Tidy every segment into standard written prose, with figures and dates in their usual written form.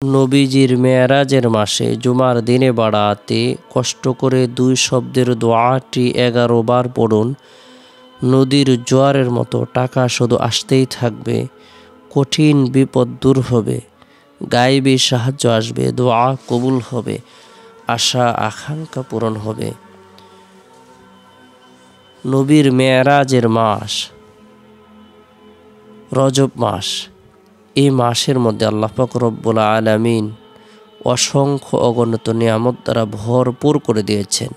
নবীজির মেরাজের মাসে জুমার দিনে বাড়াতে কষ্ট করে 2 শব্দের দোয়াটি 11 বার পড়ুন। নদীর জোয়ারের মতো টাকা শুধু আসতেই থাকবে, কঠিন বিপদ দূর হবে, গায়েবী সাহায্য আসবে, দোয়া কবুল হবে, আশা আকাঙ্ক্ষা পূরণ হবে। নবীর মেরাজের মাস রজব মাস। এই মাসের মধ্যে আল্লাহ পাক রব্বুল আলামিন অসংখ্য অগণিত নিয়ামত দ্বারা ভরপুর করে দিয়েছেন।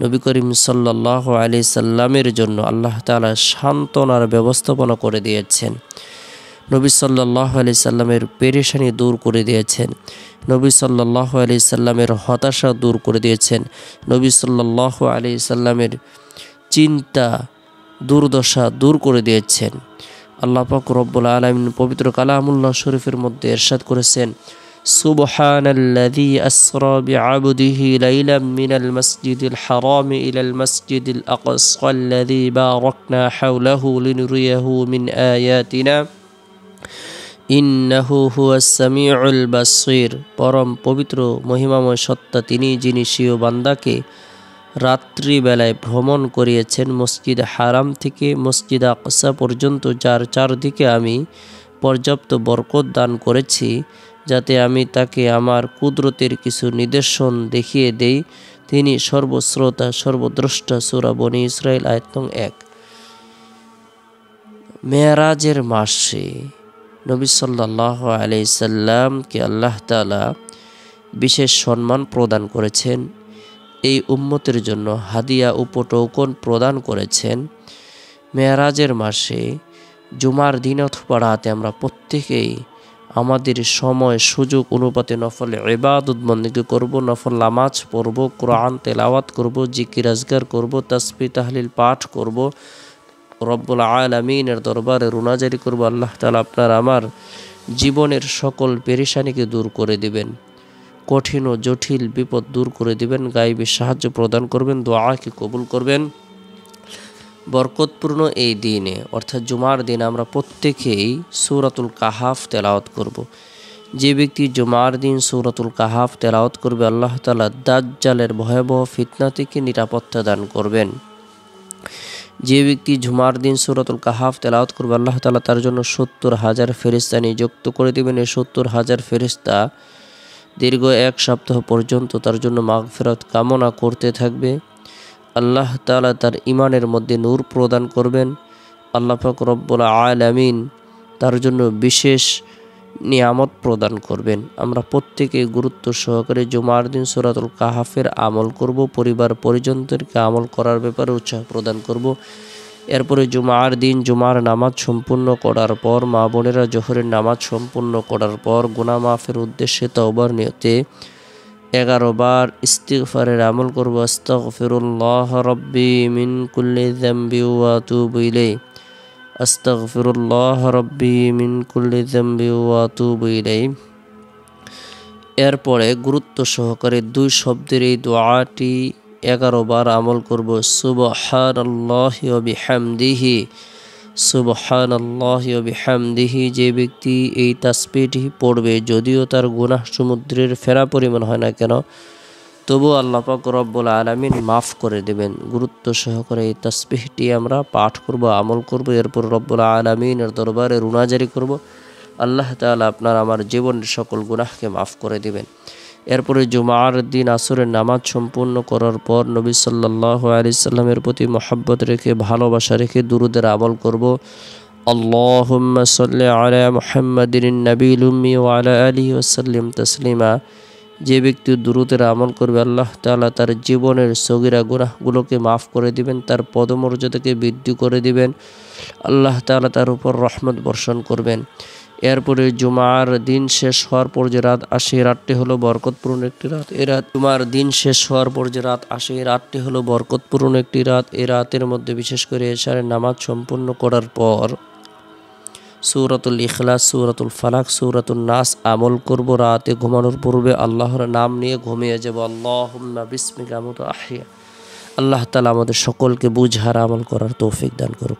নবী করিম সাল্লাল্লাহু আলাইহি সাল্লামের জন্য আল্লাহ তাআলা সান্ত্বনার ব্যবস্থাপনা করে দিয়েছেন। নবী সাল্লাল্লাহু আলাইহি সাল্লামের পেরেশানি দূর করে দিয়েছেন। নবী সাল্লাল্লাহু আলাইহি সাল্লামের হতাশা দূর করে দিয়েছেন। নবী সাল্লাল্লাহু আলাইহি সাল্লামের চিন্তা দুর্দশা দূর করে দিয়েছেন। আল্লাহ পাক রব্বুল আলামিন পবিত্র কালামুল্লাহ শরীফের মধ্যে ইরশাদ করেছেন, সুবহানাল্লাযী আসরা বিআবদিহি লাইলাম মিনাল মাসজিদিল হারামি ইলাল মাসজিদিল আকসাল্লাযী বারাকনা হাওলাহু লিনুরিয়াহু মিন আয়াতিনা ইন্নাহু হুয়াস সামিউল বাসীর। পরম পবিত্র মহিমাময় সত্তা তিনি, যিনি স্বীয় বান্দাকে রাত্রিবেলায় ভ্রমণ করিয়েছেন মসজিদ হারাম থেকে মসজিদ আকসা পর্যন্ত, যার চারদিকে আমি পর্যাপ্ত বরকত দান করেছি, যাতে আমি তাকে আমার কুদরতের কিছু নিদর্শন দেখিয়ে দেই। তিনি সর্বশ্রোতা সর্বদ্রষ্টা। সূরা বনী ইসরাঈল আয়াত নং 1। মেরাজের মাসে নবী সাল্লাল্লাহু আলাইহি সাল্লামকে আল্লাহ তাআলা বিশেষ সম্মান প্রদান করেছেন। এই উম্মতের জন্য হাদিয়া উপটোকন প্রদান করেছেন। মেরাজের মাসে জুমার দিন অথবা রাতে আমরা প্রত্যেকেই আমাদের সময় সুযোগ অনুপাতে নফল ইবাদত বন্দেগী করব, নফল নামাজ পড়ব, কোরআন তেলাওয়াত করব, জিকির আজকার করব, তাসবিহ তাহলিল পাঠ করব, রব্বুল আলামিনের দরবারে রুনাজারি করব। আল্লাহ তাআলা আপনার আমার জীবনের সকল পেরেশানিকে দূর করে দিবেন, কঠিন ও জটিল বিপদ দূর করে দিবেন, গায়েবী সাহায্য প্রদান করবেন, দোয়াকে কবুল করবেন। বরকতপূর্ণ এই দিনে অর্থাৎ জুমার দিন আমরা প্রত্যেকেই সূরাতুল কাহাফ তেলাওয়াত করব। যে ব্যক্তি জুমার দিন সূরাতুল কাহাফ তেলাওয়াত করবে, আল্লাহ তাআলা দাজ্জালের ভয়াবহ ফিতনা থেকে নিরাপত্তা দান করবেন। যে ব্যক্তি জুমার দিন সূরাতুল কাহাফ তেলাওয়াত করবে, আল্লাহ তাআলা তার জন্য 70,000 ফেরেশতা নিযুক্ত করে দিবেন। এই 70,000 ফেরেশতা দীর্ঘ 1 সপ্তাহ পর্যন্ত তার জন্য মাগফিরাত কামনা করতে থাকবে। আল্লাহ তাআলা তার ইমানের মধ্যে নূর প্রদান করবেন। আল্লাহ পাক রব্বুল আলামিন তার জন্য বিশেষ নিয়ামত প্রদান করবেন। আমরা প্রত্যেকে গুরুত্ব সহকারে জুমার দিন সূরাতুল কাহাফের আমল করব, পরিবার পরিজনদেরকে আমল করার ব্যাপারে উৎসাহ প্রদান করব। এরপরে জুমার দিন জুমার নামাজ সম্পূর্ণ করার পর, মা বোনেরা জোহরের নামাজ সম্পূর্ণ করার পর গুনাহ মাফের উদ্দেশ্যে তওবার নিয়তে 11 বার ইস্তিগফারের আমল করব। আস্তাগফিরুল্লাহ রাব্বি মিন কুল্লি যামবি ওয়া আতুবু ইলাইহি, আস্তাগফিরুল্লাহ রাব্বি মিন কুল্লি যামবি ওয়া আতুবু ইলাইহি। এরপরে গুরুত্ব সহকারে 2 শব্দের এই দোয়াটি 11 বার আমল করব। সুবহানাল্লাহি ওয়া বিহামদিহি, সুবহানাল্লাহি ওয়া বিহামদিহি। যে ব্যক্তি এই তাসবিহটি পড়বে, যদিও তার গুনাহ সমুদ্রের ফেনা পরিমাণ হয় না কেন, তবু আল্লাহ পাক রব্বুল আলামিন মাফ করে দেবেন। গুরুত্ব সহকারে এই তাসবিহটি আমরা পাঠ করব, আমল করব। এরপর রব্বুল আলামিনের দরবারে রুনাজারি করব। আল্লাহ তাআলা আপনার আমার জীবনের সকল গুনাহকে মাফ করে দিবেন। এরপরে জুমার দিন আসরের নামাজ সম্পূর্ণ করার পর নবী সাল্লাল্লাহু আলাইহি সাল্লামের প্রতি মহব্বত রেখে, ভালোবাসা রেখে দুরুদের আমল করব। আল্লাহুম্মা সাল্লি আলা মুহাম্মাদিন নাবিয়্যিল উম্মি ওয়া আলা আলিহি ওয়া সাল্লিম তাসলিমা। যে ব্যক্তি দুরুদের আমল করবে, আল্লাহ তাআলা তার জীবনের সগীরা গুনাহগুলোকে মাফ করে দিবেন, তার পদমর্যাদাকে বৃদ্ধি করে দিবেন। আল্লাহ তাআলা তার উপর রহমত বর্ষণ করবেন। এরপরে জুমার দিন শেষ হওয়ার পর যে রাত আসে, রাতটি হলো বরকতপূর্ণ একটি রাত। এই রাত জুমার দিন শেষ হওয়ার পর যে রাত আসে, এই রাতটি হলো বরকতপূর্ণ একটি রাত। এই রাতের মধ্যে বিশেষ করে এশারের নামাজ সম্পূর্ণ করার পর সূরাতুল ইখলাস, সূরাতুল ফালাক, সূরাতুন নাস আমল করব। রাতে ঘুমানোর পূর্বে আল্লাহর নাম নিয়ে ঘুমিয়ে যাব। আল্লাহুম্মা বিসমিকা আমুতু আহইয়া। আল্লাহ তাআলা আমাদের সকলকে বুঝার আমল করার তৌফিক দান করুন।